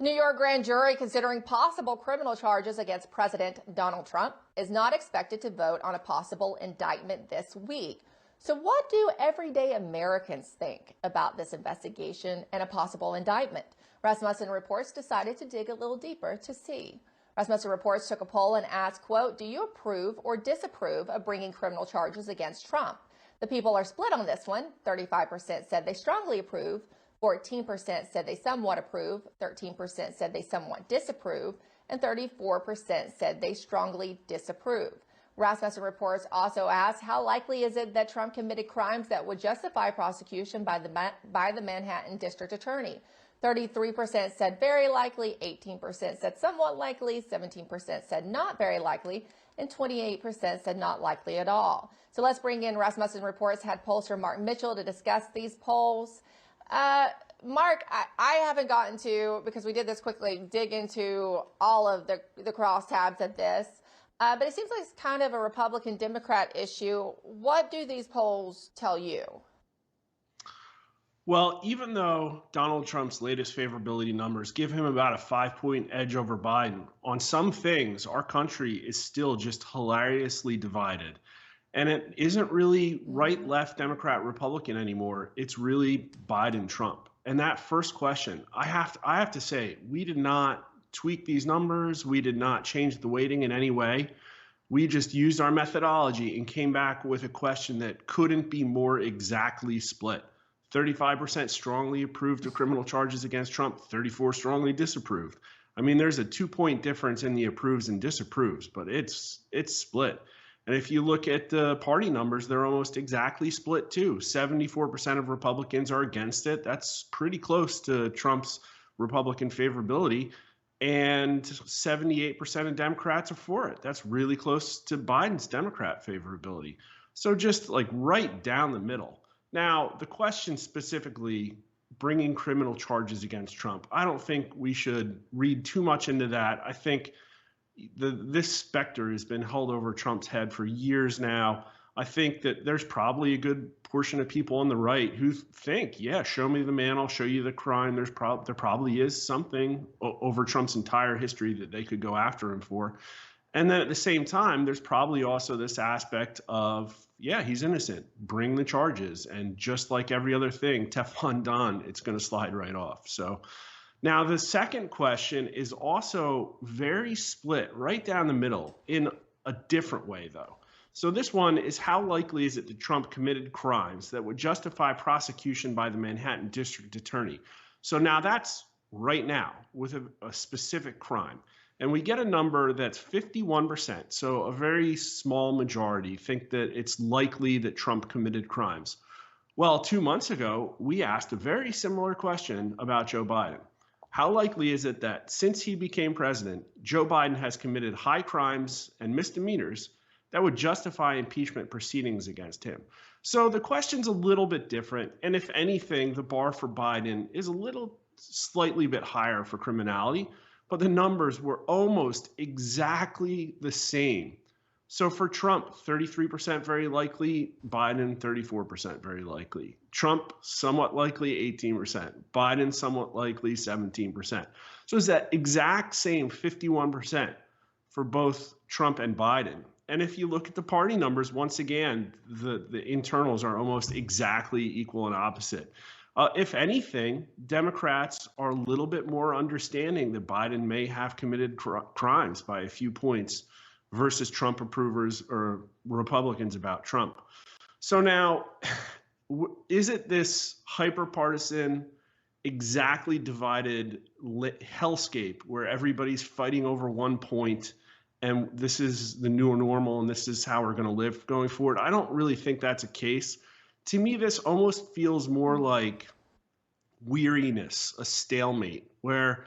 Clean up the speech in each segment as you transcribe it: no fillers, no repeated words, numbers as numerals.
New York grand jury considering possible criminal charges against President Donald Trump is not expected to vote on a possible indictment this week. So what do everyday Americans think about this investigation and a possible indictment? Rasmussen Reports decided to dig a little deeper to see. Rasmussen Reports took a poll and asked, quote, do you approve or disapprove of bringing criminal charges against Trump? The people are split on this one. 35% said they strongly approve. 14% said they somewhat approve, 13% said they somewhat disapprove, and 34% said they strongly disapprove. Rasmussen Reports also asked, how likely is it that Trump committed crimes that would justify prosecution by the Manhattan District Attorney? 33% said very likely, 18% said somewhat likely, 17% said not very likely, and 28% said not likely at all. So let's bring in Rasmussen Reports head pollster Mark Mitchell to discuss these polls. Mark, I haven't gotten to, because we did this quickly, dig into all of the crosstabs of this, but it seems like it's kind of a Republican-Democrat issue. What do these polls tell you? Well, even though Donald Trump's latest favorability numbers give him about a 5-point edge over Biden, on some things, our country is still just hilariously divided. And it isn't really right, left, Democrat, Republican anymore. It's really Biden, Trump. And that first question, I have to say, we did not tweak these numbers. We did not change the weighting in any way. We just used our methodology and came back with a question that couldn't be more exactly split. 35% strongly approved of criminal charges against Trump, 34% strongly disapproved. I mean, there's a 2-point difference in the approves and disapproves, but it's split. And if you look at the party numbers, they're almost exactly split too. 74% of Republicans are against it. That's pretty close to Trump's Republican favorability. And 78% of Democrats are for it. That's really close to Biden's Democrat favorability. So just like right down the middle. Now, the question specifically, bringing criminal charges against Trump, I don't think we should read too much into that. I think this specter has been held over Trump's head for years now. I think that there's probably a good portion of people on the right who think, yeah, show me the man, I'll show you the crime. There probably is something over Trump's entire history that they could go after him for. And then at the same time, there's probably also this aspect of, yeah, he's innocent. Bring the charges. And just like every other thing, Teflon Don, it's going to slide right off. So now, the second question is also very split right down the middle in a different way, though. So this one is, how likely is it that Trump committed crimes that would justify prosecution by the Manhattan District Attorney? So now that's right now with a specific crime. And we get a number that's 51%. So a very small majority think that it's likely that Trump committed crimes. Well, 2 months ago, we asked a very similar question about Joe Biden. How likely is it that since he became president, Joe Biden has committed high crimes and misdemeanors that would justify impeachment proceedings against him? So the question's a little bit different. And if anything, the bar for Biden is slightly bit higher for criminality, but the numbers were almost exactly the same. So for Trump, 33% very likely, Biden 34% very likely. Trump somewhat likely, 18%. Biden somewhat likely, 17%. So it's that exact same 51% for both Trump and Biden. And if you look at the party numbers, once again, the internals are almost exactly equal and opposite. If anything, Democrats are a little bit more understanding that Biden may have committed crimes by a few points versus Trump approvers or Republicans about Trump. So now, is it this hyper-partisan, exactly divided hellscape where everybody's fighting over 1 point and this is the new normal and this is how we're going to live going forward? I don't really think that's a case. To me, this almost feels more like weariness, a stalemate, where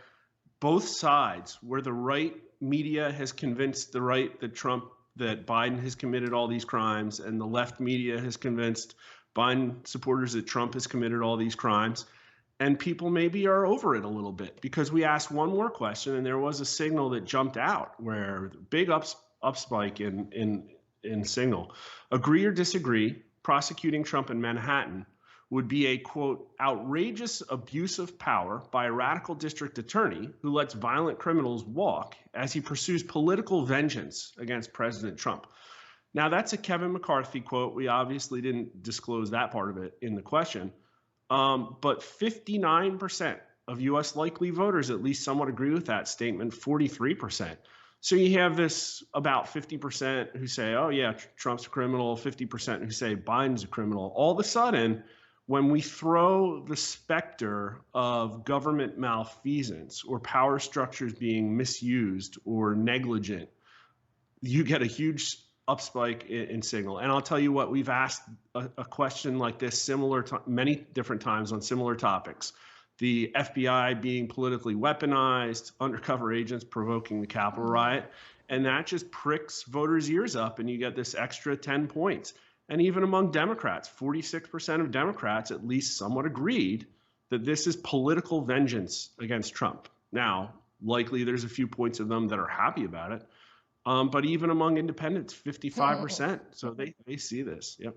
both sides, where the right media has convinced the right that Biden has committed all these crimes, and the left media has convinced Biden supporters that Trump has committed all these crimes. And people maybe are over it a little bit because we asked one more question and there was a signal that jumped out where big up spike in signal. Agree or disagree, prosecuting Trump in Manhattan would be a, quote, outrageous abuse of power by a radical district attorney who lets violent criminals walk as he pursues political vengeance against President Trump. Now, that's a Kevin McCarthy quote. We obviously didn't disclose that part of it in the question. But 59% of U.S. likely voters at least somewhat agree with that statement, 43%. So you have this about 50% who say, oh, yeah, Trump's a criminal, 50% who say Biden's a criminal. All of a sudden, when we throw the specter of government malfeasance or power structures being misused or negligent, you get a huge upspike in signal. And I'll tell you what, we've asked a question like this similar to many different times on similar topics. The FBI being politically weaponized, undercover agents provoking the Capitol riot, and that just pricks voters' ears up, and you get this extra 10 points. And even among Democrats, 46% of Democrats at least somewhat agreed that this is political vengeance against Trump. Now, likely there's a few points of them that are happy about it, but even among independents, 55%. So they see this. Yep.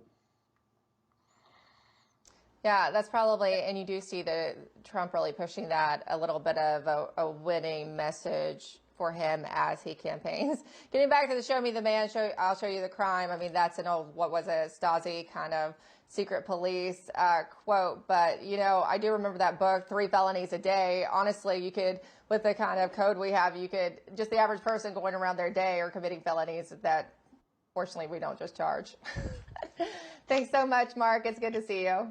Yeah, that's probably, and you do see the Trump really pushing that a little bit of a winning message for him as he campaigns. Getting back to the show me the man, I'll show you the crime. I mean, that's an old, what was it, Stasi kind of secret police quote. But, you know, I do remember that book, 3 Felonies a Day. Honestly, you could, with the kind of code we have, you could, just the average person going around their day or committing felonies that, fortunately, we don't just charge. Thanks so much, Mark. It's good to see you.